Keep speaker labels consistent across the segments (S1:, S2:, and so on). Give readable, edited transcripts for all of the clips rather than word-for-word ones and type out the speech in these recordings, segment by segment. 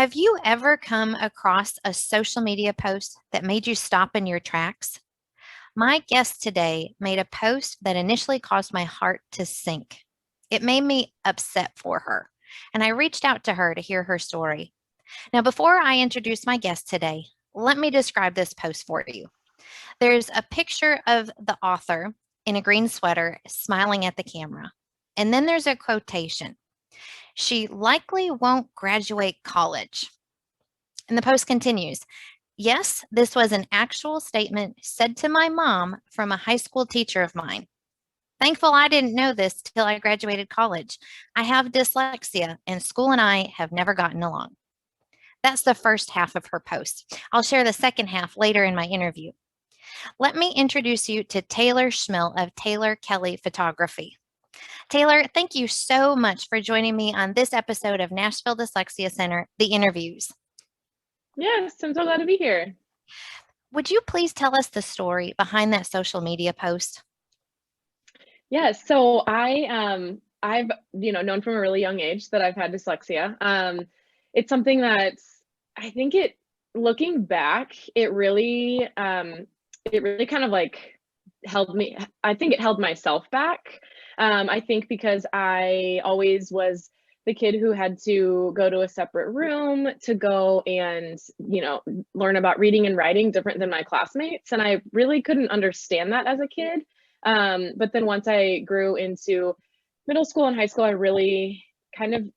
S1: Have you ever come across a social media post that made you stop in your tracks? My guest today made a post that initially caused my heart to sink. It made me upset for her, and I reached out to her to hear her story. Now, before I introduce my guest today, let me describe this post for you. There's a picture of the author in a green sweater smiling at the camera, and then there's a quotation. She likely won't graduate college. And the post continues. Yes, this was an actual statement said to my mom from a high school teacher of mine. Thankful I didn't know this till I graduated college. I have dyslexia, and school and I have never gotten along. That's the first half of her post. I'll share the second half later in my interview. Let me introduce you to Taylor Chmill of Taylor Kelly Photography. Taylor, thank you so much for joining me on this episode of Nashville Dyslexia Center, The Interviews.
S2: Yes, I'm so glad to be here.
S1: Would you please tell us the story behind that social media post?
S2: Yes, so I've known from a really young age that I've had dyslexia. It's something that I think looking back, it really kind of like held me. I think it held myself back. I think because I always was the kid who had to go to a separate room to go and learn about reading and writing different than my classmates, and I really couldn't understand that as a kid. But then once I grew into middle school and high school, I really kind of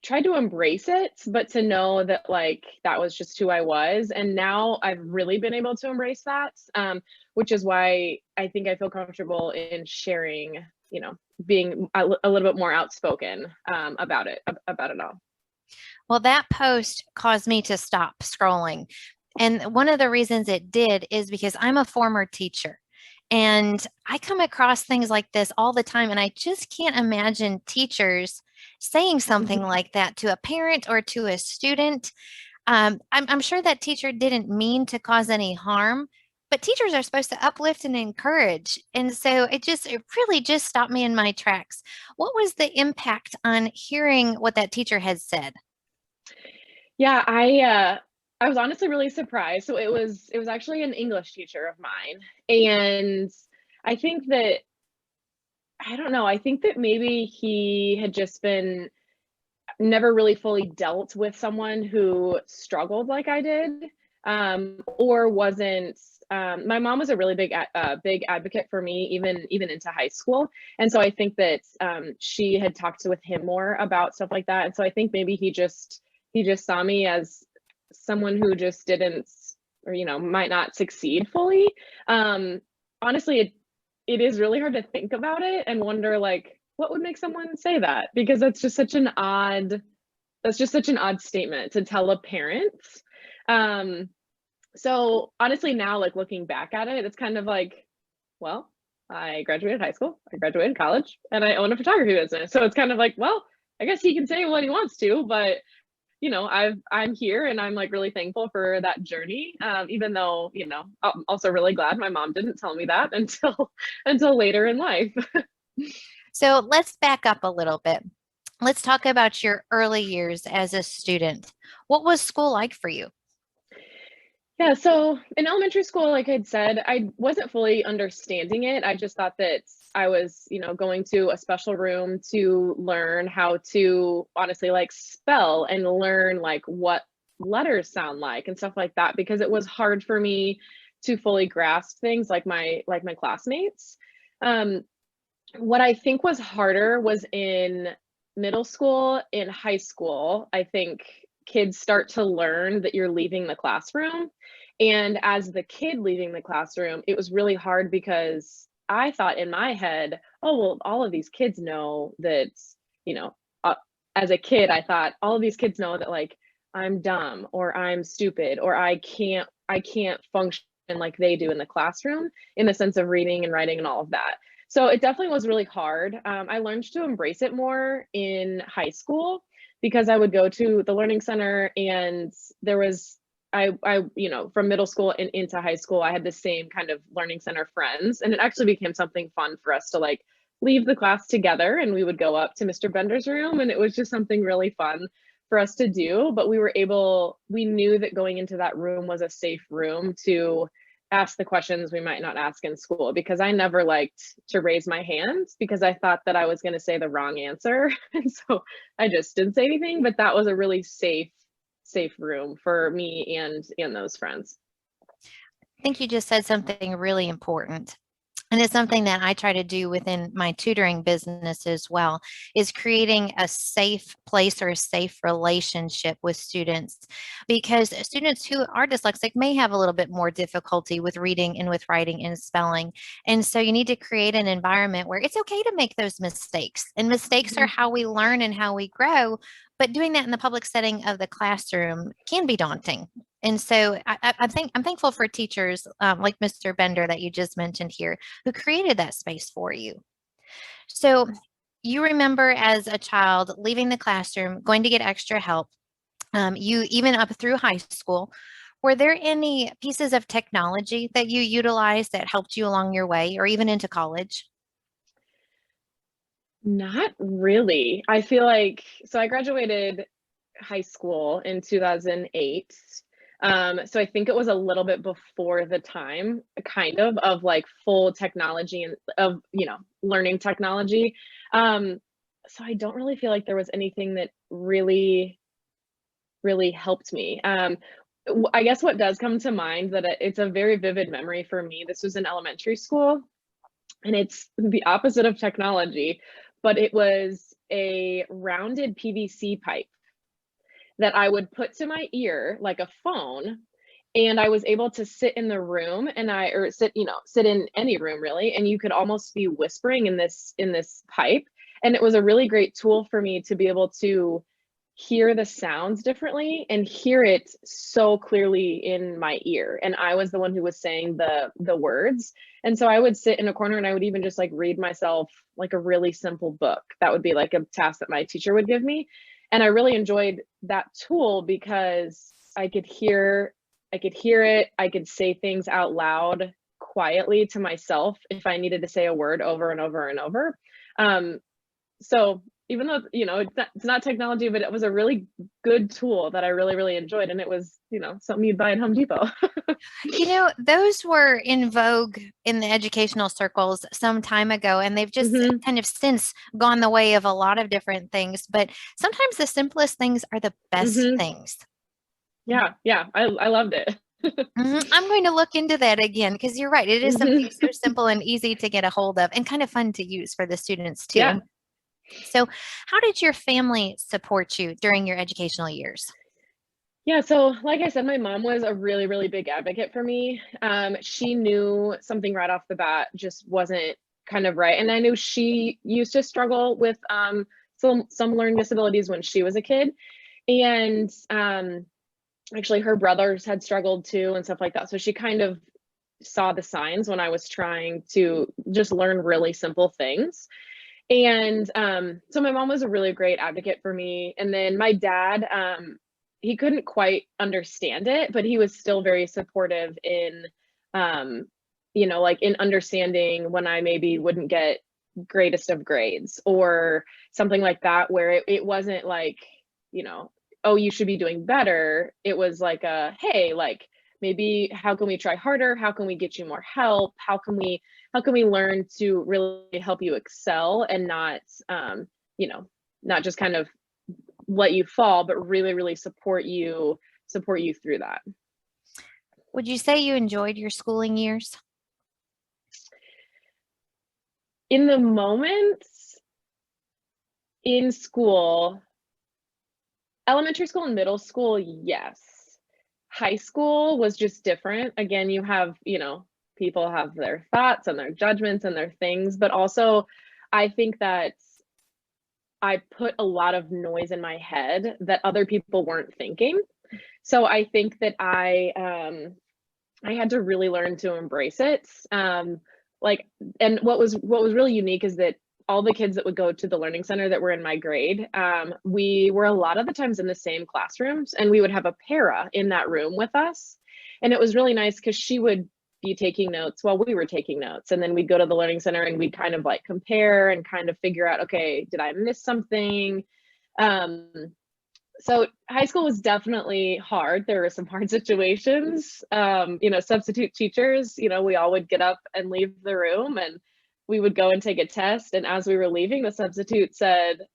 S2: tried to embrace it, but to know that like that was just who I was. And now I've really been able to embrace that, which is why I think I feel comfortable in sharing, being a little bit more outspoken about it all.
S1: Well, that post caused me to stop scrolling. And one of the reasons it did is because I'm a former teacher. And I come across things like this all the time. And I just can't imagine teachers saying something like that to a parent or to a student. I'm sure that teacher didn't mean to cause any harm, but teachers are supposed to uplift and encourage. And so it really just stopped me in my tracks. What was the impact on hearing what that teacher had said?
S2: Yeah, I was honestly really surprised. So it was actually an English teacher of mine. And I think that I don't know, I think that maybe he had just been never really fully dealt with someone who struggled like I did, or wasn't. My mom was a really big advocate for me, even into high school, and so I think that she had talked with him more about stuff like that, and so I think maybe he just saw me as someone who just didn't, or might not succeed fully. Honestly, it is really hard to think about it and wonder like what would make someone say that, because that's just such an odd statement to tell a parent. um so honestly now, like looking back at it, it's kind of like, well, I graduated high school, I graduated college, and I own a photography business, so it's kind of like, well, I guess he can say what he wants to, but I'm here and I'm like really thankful for that journey. Even though, I'm also really glad my mom didn't tell me that until later in life.
S1: So let's back up a little bit. Let's talk about your early years as a student. What was school like for you?
S2: Yeah, so in elementary school, like I'd said, I wasn't fully understanding it. I just thought that I was, going to a special room to learn how to honestly like spell and learn like what letters sound like and stuff like that, because it was hard for me to fully grasp things like my classmates. Um, what I think was harder was in middle school, in high school. I think kids start to learn that you're leaving the classroom. And as the kid leaving the classroom, it was really hard because I thought in my head, oh, well, all of these kids know that, you know, uh, as a kid, I thought all of these kids know that like I'm dumb or I'm stupid or I can't function like they do in the classroom in the sense of reading and writing and all of that. So it definitely was really hard. I learned to embrace it more in high school because I would go to the learning center, and there was from middle school and into high school, I had the same kind of learning center friends, and it actually became something fun for us to like leave the class together, and we would go up to Mr. Bender's room, and it was just something really fun for us to do, but we knew that going into that room was a safe room to ask the questions we might not ask in school, because I never liked to raise my hands because I thought that I was going to say the wrong answer. And so I just didn't say anything, but that was a really safe room for me and those friends.
S1: I think you just said something really important. And it's something that I try to do within my tutoring business as well, is creating a safe place or a safe relationship with students, because students who are dyslexic may have a little bit more difficulty with reading and with writing and spelling. And so you need to create an environment where it's okay to make those mistakes. And mistakes are how we learn and how we grow. But doing that in the public setting of the classroom can be daunting. And so I'm thankful for teachers like Mr. Bender that you just mentioned here, who created that space for you. So you remember as a child leaving the classroom, going to get extra help, you even up through high school. Were there any pieces of technology that you utilized that helped you along your way, or even into college?
S2: Not really. I feel like, so I graduated high school in 2008. So I think it was a little bit before the time, kind of like full technology and of, learning technology. So I don't really feel like there was anything that really, really helped me. I guess what does come to mind, that it's a very vivid memory for me. This was in elementary school, and it's the opposite of technology, but it was a rounded PVC pipe that I would put to my ear like a phone. And I was able to sit in the room or sit in any room really. And you could almost be whispering in this pipe. And it was a really great tool for me to be able to hear the sounds differently and hear it so clearly in my ear. And I was the one who was saying the words. And so I would sit in a corner and I would even just like read myself like a really simple book. That would be like a task that my teacher would give me. And I really enjoyed that tool because I could hear it. I could say things out loud quietly to myself if I needed to say a word over and over and over. So even though, it's not technology, but it was a really good tool that I really, really enjoyed. And it was, something you'd buy at Home Depot.
S1: Those were in vogue in the educational circles some time ago, and they've just
S2: Mhm.
S1: kind of since gone the way of a lot of different things. But sometimes the simplest things are the best
S2: Mhm.
S1: things.
S2: Yeah. Yeah. I loved it.
S1: I'm going to look into that again, because you're right. It is something
S2: Mhm.
S1: so simple and easy to get a hold of and kind of fun to use for the students
S2: Yeah.
S1: too. So, how did your family support you during your educational years?
S2: Yeah, so like I said, my mom was a really, really big advocate for me. She knew something right off the bat just wasn't kind of right. And I knew she used to struggle with some learning disabilities when she was a kid. And actually her brothers had struggled too and stuff like that. So she kind of saw the signs when I was trying to just learn really simple things. And so my mom was a really great advocate for me. And then my dad, he couldn't quite understand it, but he was still very supportive in, like in understanding when I maybe wouldn't get greatest of grades or something like that, where it wasn't like, oh, you should be doing better. It was like hey, like maybe how can we try harder? How can we get you more help? How can we learn to really help you excel and not, not just kind of let you fall, but really, really support you through that.
S1: Would you say you enjoyed your schooling years?
S2: In the moments in school, elementary school and middle school, yes. High school was just different. Again, you have, people have their thoughts and their judgments and their things, but also I think that I put a lot of noise in my head that other people weren't thinking. So I think that I had to really learn to embrace it. And what was really unique is that all the kids that would go to the learning center that were in my grade, we were a lot of the times in the same classrooms, and we would have a para in that room with us. And it was really nice because she would be taking notes while we were taking notes. And then we'd go to the learning center and we'd kind of like compare and kind of figure out, okay, did I miss something? So high school was definitely hard. There were some hard situations. Substitute teachers, we all would get up and leave the room, and we would go and take a test. And as we were leaving, the substitute said,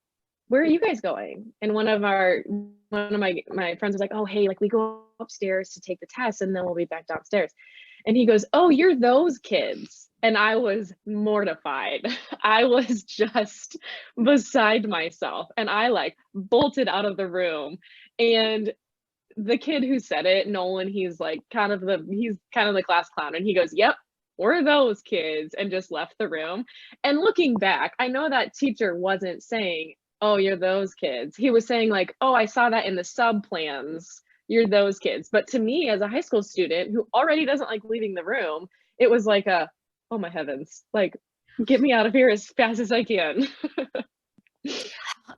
S2: "Where are you guys going?" And one of my friends was like, "Oh, hey, like we go upstairs to take the test and then we'll be back downstairs." And he goes, "Oh, you're those kids." And I was mortified. I was just beside myself. And I like bolted out of the room. And the kid who said it, Nolan, he's kind of the class clown. And he goes, "Yep, we're those kids," and just left the room. And looking back, I know that teacher wasn't saying, "Oh, you're those kids." He was saying like, "Oh, I saw that in the sub plans. You're those kids." But to me, as a high school student who already doesn't like leaving the room, it was like oh my heavens, like get me out of here as fast as I can.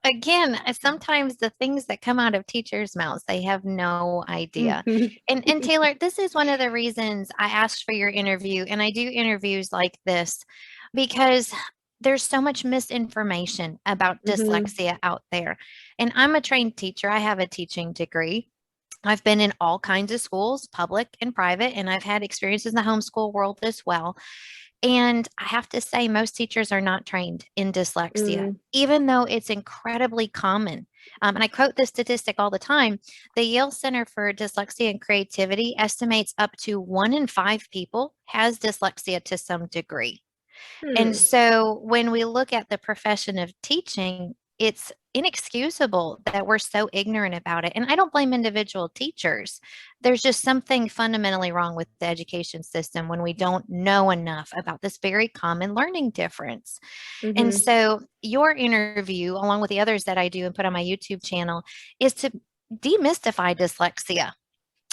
S1: Again, sometimes the things that come out of teachers' mouths, they have no idea. And Taylor, this is one of the reasons I asked for your interview, and I do interviews like this because there's so much misinformation about dyslexia out there. And I'm a trained teacher. I have a teaching degree. I've been in all kinds of schools, public and private, and I've had experiences in the homeschool world as well. And I have to say, most teachers are not trained in dyslexia, even though it's incredibly common. And I quote this statistic all the time. The Yale Center for Dyslexia and Creativity estimates up to 1 in 5 people has dyslexia to some degree. And so when we look at the profession of teaching, it's inexcusable that we're so ignorant about it. And I don't blame individual teachers. There's just something fundamentally wrong with the education system when we don't know enough about this very common learning difference. And so your interview, along with the others that I do and put on my YouTube channel, is to demystify dyslexia.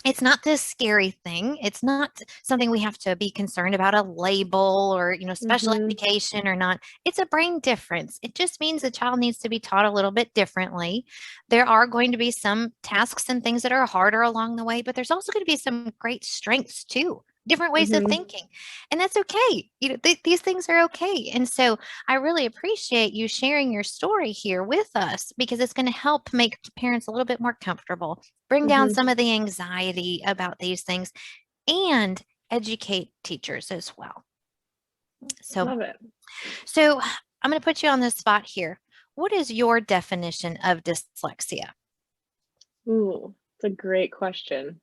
S1: It's not this scary thing. It's not something we have to be concerned about a label or, special education or not. It's a brain difference. It just means the child needs to be taught a little bit differently. There are going to be some tasks and things that are harder along the way, but there's also going to be some great strengths too. Different ways of thinking. And that's okay. These things are okay. And so I really appreciate you sharing your story here with us because it's going to help make parents a little bit more comfortable, bring down some of the anxiety about these things, and educate teachers as well. So,
S2: Love it.
S1: So I'm going to put you on the spot here. What is your definition of dyslexia?
S2: Ooh, it's a great question.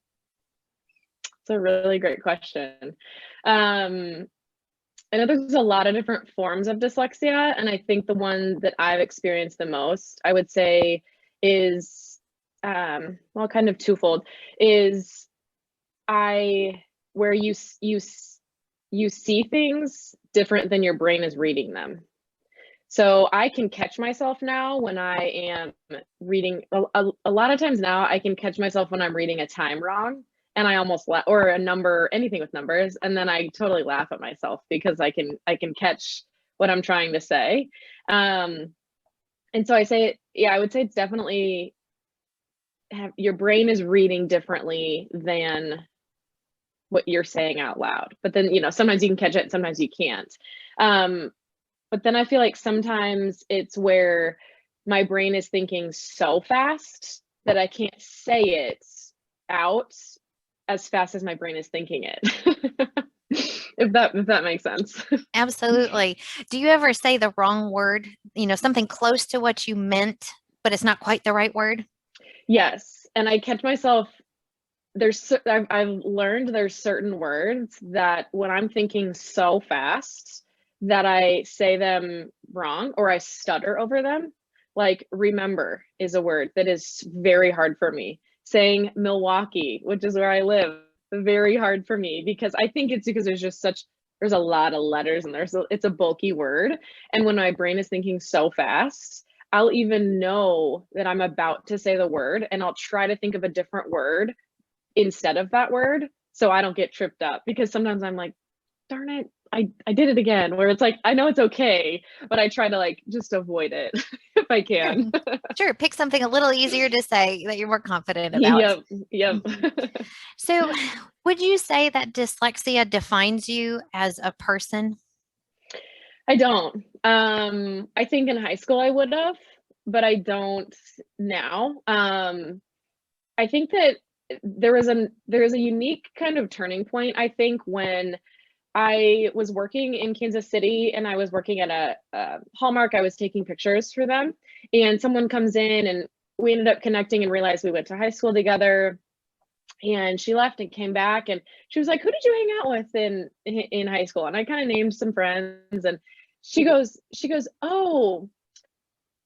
S2: It's a really great question. I know there's a lot of different forms of dyslexia, and I think the one that I've experienced the most, I would say, is kind of twofold. Is where you see things different than your brain is reading them. So I can catch myself now when I am reading. A lot of times now, I can catch myself when I'm reading a time wrong. And I almost or a number, anything with numbers, and then I totally laugh at myself because I can catch what I'm trying to say. And so I would say it's definitely your brain is reading differently than what you're saying out loud. But then, sometimes you can catch it, sometimes you can't. But then I feel like sometimes it's where my brain is thinking so fast that I can't say it out as fast as my brain is thinking it. if that makes sense.
S1: Absolutely. Do you ever say the wrong word, something close to what you meant, but it's not quite the right word?
S2: Yes. And I catch myself, I've learned there's certain words that when I'm thinking so fast that I say them wrong or I stutter over them. Like remember is a word that is very hard for me. Saying Milwaukee, which is where I live, very hard for me because I think it's because there's a lot of letters and it's a bulky word. And when my brain is thinking so fast, I'll even know that I'm about to say the word and I'll try to think of a different word instead of that word so I don't get tripped up because sometimes I'm like, darn it, I did it again, where it's like, I know it's okay, but I try to just avoid it if I can.
S1: Sure. Pick something a little easier to say that you're more confident about.
S2: Yep.
S1: So would you say that dyslexia defines you as a person?
S2: I don't. I think in high school I would have, but I don't now. I think that there is a unique kind of turning point, I think, when I was working in Kansas City and I was working at a Hallmark. I was taking pictures for them, and someone comes in and we ended up connecting and realized we went to high school together. And she left and came back and she was like, "Who did you hang out with in high school?" And I kind of named some friends, and she goes, "Oh,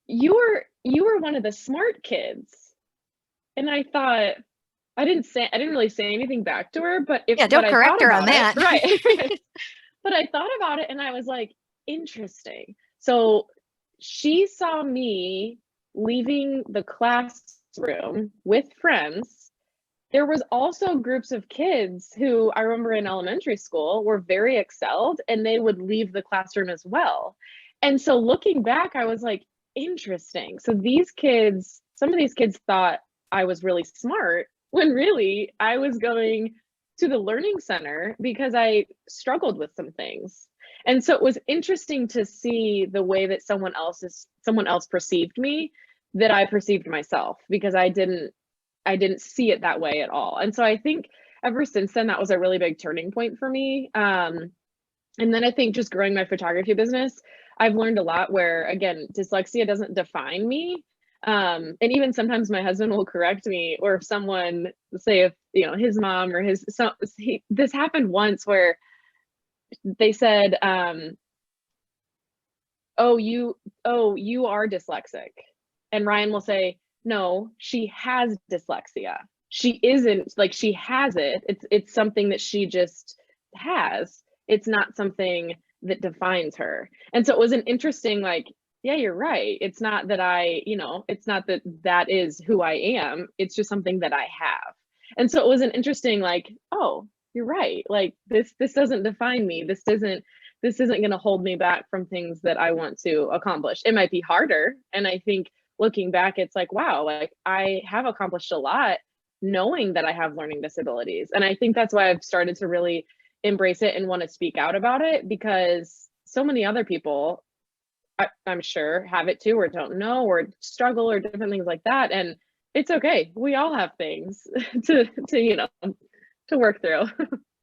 S2: you were one of the smart kids." And I thought, I didn't really say anything back to her,
S1: Yeah,
S2: but
S1: don't
S2: I
S1: correct
S2: thought
S1: her on
S2: about it,
S1: that.
S2: right. But I thought about it and I was like, interesting. So she saw me leaving the classroom with friends. There was also groups of kids who I remember in elementary school were very excelled and they would leave the classroom as well. And so looking back, I was like, interesting. So some of these kids thought I was really smart when really I was going to the learning center because I struggled with some things. And so it was interesting to see the way that someone else perceived me, that I perceived myself, because I didn't see it that way at all. And so I think ever since then, that was a really big turning point for me. And then I think just growing my photography business, I've learned a lot where, again, dyslexia doesn't define me. And even sometimes my husband will correct me, or if someone, say if, his mom or this happened once where they said, oh, you are dyslexic. And Ryan will say, "No, she has dyslexia. She isn't, like, she has it. It's something that she just has. It's not something that defines her." And so it was an interesting, like, yeah, you're right. It's not that it's not that that is who I am. It's just something that I have. And so it was an interesting, like, oh, you're right. Like, this doesn't define me. This isn't going to hold me back from things that I want to accomplish. It might be harder. And I think looking back, it's like, wow, like I have accomplished a lot knowing that I have learning disabilities. And I think that's why I've started to really embrace it and want to speak out about it, because so many other people, I'm sure, have it too, or don't know, or struggle, or different things like that. And it's okay. We all have things to work through.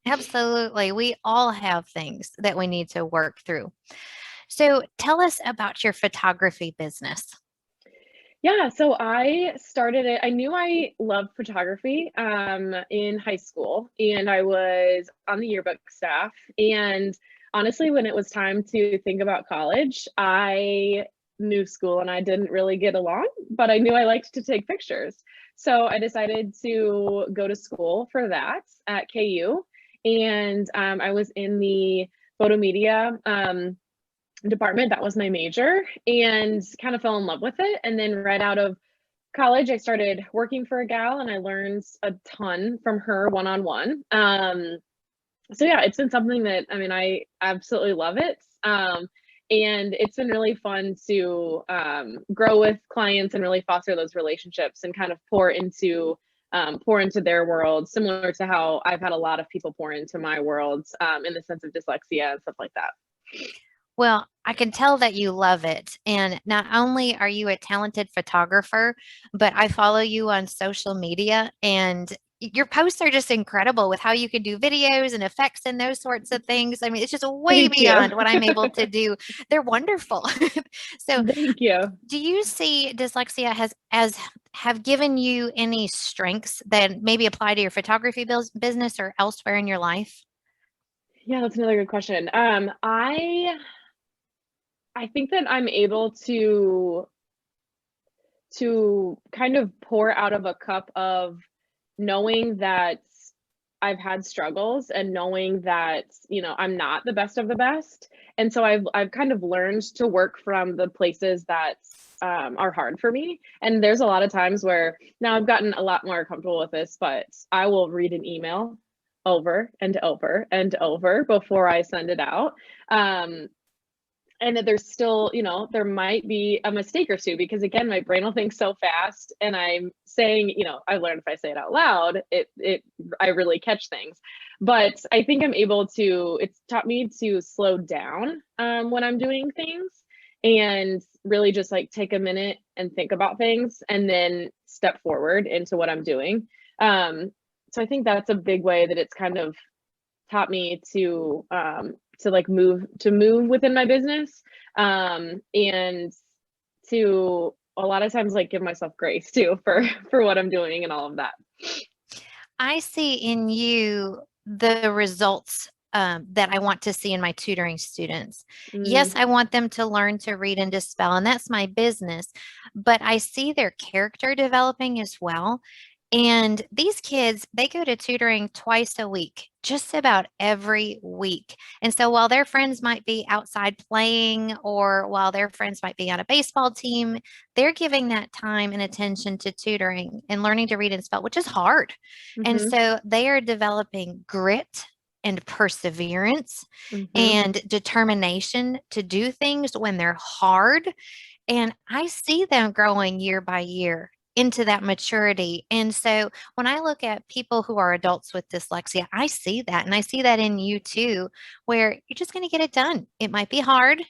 S1: Absolutely. We all have things that we need to work through. So tell us about your photography business.
S2: Yeah, so I started it. I knew I loved photography in high school, and I was on the yearbook staff. And honestly, when it was time to think about college, I knew school and I didn't really get along, but I knew I liked to take pictures. So I decided to go to school for that at KU. And I was in the photo media department. That was my major, and kind of fell in love with it. And then right out of college, I started working for a gal, and I learned a ton from her one-on-one. So yeah, it's been something that, I mean, I absolutely love it. And it's been really fun to grow with clients and really foster those relationships and kind of pour into their world, similar to how I've had a lot of people pour into my world in the sense of dyslexia and stuff like that.
S1: Well, I can tell that you love it. And not only are you a talented photographer, but I follow you on social media, and your posts are just incredible with how you can do videos and effects and those sorts of things. I mean, it's just way
S2: Thank you.
S1: beyond what I'm able to do. They're wonderful. So,
S2: Thank you.
S1: do you see dyslexia have given you any strengths that maybe apply to your photography business or elsewhere in your life?
S2: Yeah, that's another good question. I think that I'm able to kind of pour out of a cup of knowing that I've had struggles, and knowing that, I'm not the best of the best. And so I've kind of learned to work from the places that are hard for me. And there's a lot of times where now I've gotten a lot more comfortable with this, but I will read an email over and over and over before I send it out. And that there's still, there might be a mistake or two, because again, my brain will think so fast, and I'm saying, I learned if I say it out loud, I really catch things. But I think it's taught me to slow down when I'm doing things, and really just like take a minute and think about things and then step forward into what I'm doing. So I think that's a big way that it's kind of taught me to like move within my business, and to a lot of times like give myself grace too for what I'm doing and all of that.
S1: I see in you the results that I want to see in my tutoring students. Yes,
S2: Mm,
S1: I want them to learn to read and to spell, and that's my business, but I see their character developing as well. And these kids, they go to tutoring twice a week, just about every week. And so while their friends might be outside playing, or while their friends might be on a baseball team, they're giving that time and attention to tutoring and learning to read and spell, which is hard. And
S2: mhm,
S1: so they are developing grit and perseverance
S2: mhm,
S1: and determination to do things when they're hard. And I see them growing year by year into that maturity. And so when I look at people who are adults with dyslexia, I see that. And I see that in you too, where you're just going to get it done. It might be hard.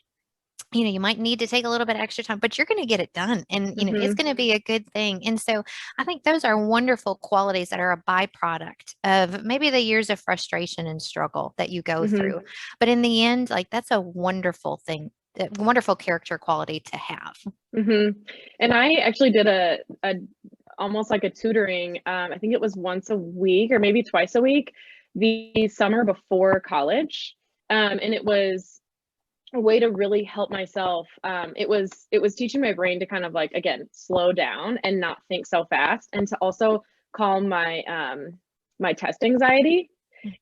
S1: You might need to take a little bit extra time, but you're going to get it done. And, it's
S2: mhm,
S1: going to be a good thing. And so I think those are wonderful qualities that are a byproduct of maybe the years of frustration and struggle that you go through.
S2: mhm,
S1: But in the end, like that's a wonderful thing, a wonderful character quality to have.
S2: mhm. And I actually did a almost like a tutoring, I think it was once a week or maybe twice a week, the summer before college. And it was a way to really help myself. It was teaching my brain to kind of like, again, slow down and not think so fast, and to also calm my test anxiety.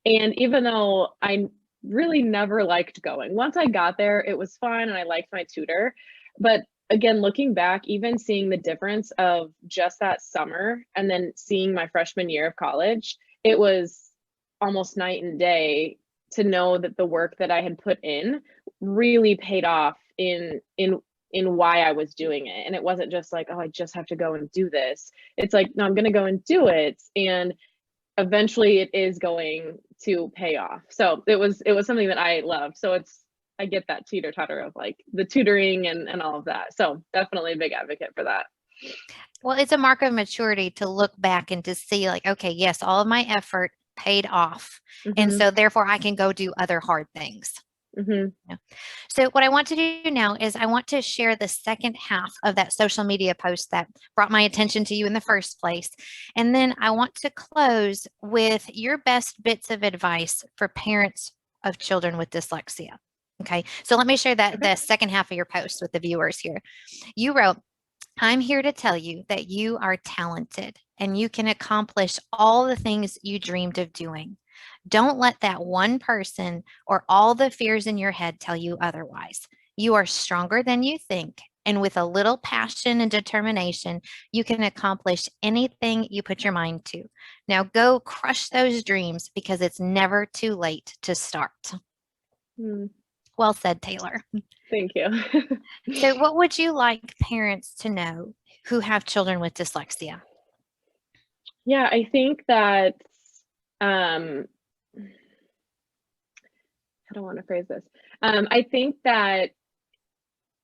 S2: And even though I really never liked going, once I got there, it was fun and I liked my tutor. But again, looking back, even seeing the difference of just that summer and then seeing my freshman year of college, it was almost night and day to know that the work that I had put in really paid off in why I was doing it. And it wasn't just like, oh, I just have to go and do this. It's like, no, I'm going to go and do it. And eventually it is going to pay off. So it was something that I loved. So I get that teeter totter of like the tutoring and all of that. So definitely a big advocate for that.
S1: Well, it's a mark of maturity to look back and to see, like, okay, yes, all of my effort paid off. And
S2: Hmm.
S1: so therefore I can go do other hard things.
S2: Hmm.
S1: Yeah. So what I want to do now is I want to share the second half of that social media post that brought my attention to you in the first place. And then I want to close with your best bits of advice for parents of children with dyslexia. Okay. So let me share that
S2: Okay.
S1: the second half of your post with the viewers here. You wrote, I'm here to tell you that you are talented and you can accomplish all the things you dreamed of doing. Don't let that one person or all the fears in your head tell you otherwise. You are stronger than you think. And with a little passion and determination, you can accomplish anything you put your mind to. Now go crush those dreams because it's never too late to start.
S2: Mm,
S1: Well said, Taylor.
S2: thank you.
S1: So, what would you like parents to know who have children with dyslexia?
S2: Yeah, I think that um how do I want to phrase this? I think that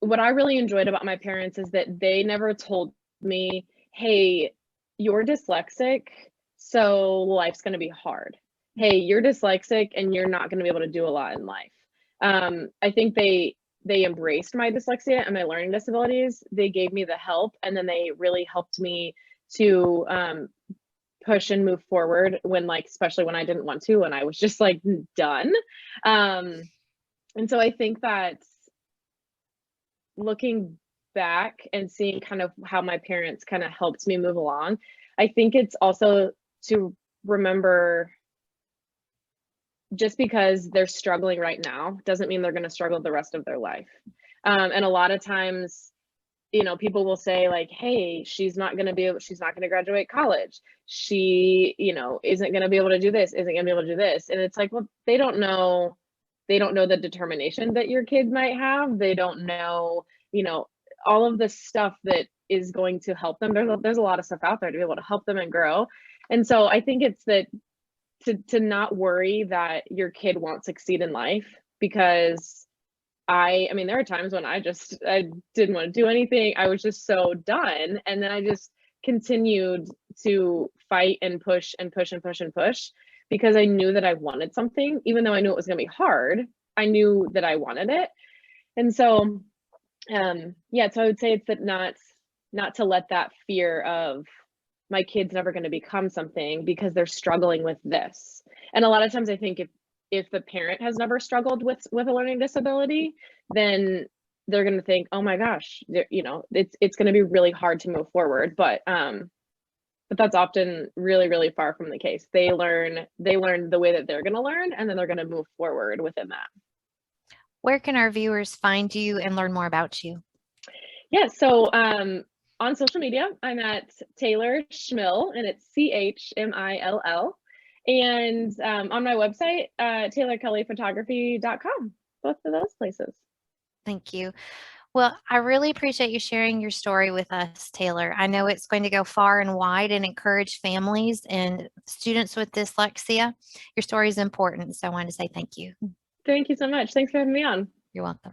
S2: what I really enjoyed about my parents is that they never told me, hey, you're dyslexic, so life's going to be hard. Hey, you're dyslexic and you're not going to be able to do a lot in life. I think they embraced my dyslexia and my learning disabilities. They gave me the help, and then they really helped me to push and move forward when, like, especially when I didn't want to, and I was just like done. Um, and so I think that looking back and seeing kind of how my parents kind of helped me move along, I think it's also to remember, just because they're struggling right now doesn't mean they're going to struggle the rest of their life. And a lot of times, people will say like, hey, she's not going to graduate college. She, isn't going to be able to do this, isn't going to be able to do this. And it's like, well, they don't know the determination that your kid might have. They don't know, all of the stuff that is going to help them. There's a lot of stuff out there to be able to help them and grow. And so I think it's that to not worry that your kid won't succeed in life, because I mean, there are times when I didn't want to do anything. I was just so done. And then I just continued to fight and push and push and push and push because I knew that I wanted something, even though I knew it was going to be hard. I knew that I wanted it. And so, yeah, so I would say it's that not to let that fear of my kid's never going to become something because they're struggling with this. And a lot of times I think if the parent has never struggled with a learning disability, then they're going to think, oh my gosh, you know, it's going to be really hard to move forward. But that's often really, really far from the case. They learn the way that they're going to learn, and then they're going to move forward within that.
S1: Where can our viewers find you and learn more about you?
S2: Yeah, so on social media, I'm at Taylor Chmill, and it's Chmill. And on my website, taylorkellyphotography.com, both of those places.
S1: Thank you. Well, I really appreciate you sharing your story with us, Taylor. I know it's going to go far and wide and encourage families and students with dyslexia. Your story is important, so I wanted to say thank you.
S2: Thank you so much. Thanks for having me on.
S1: You're welcome.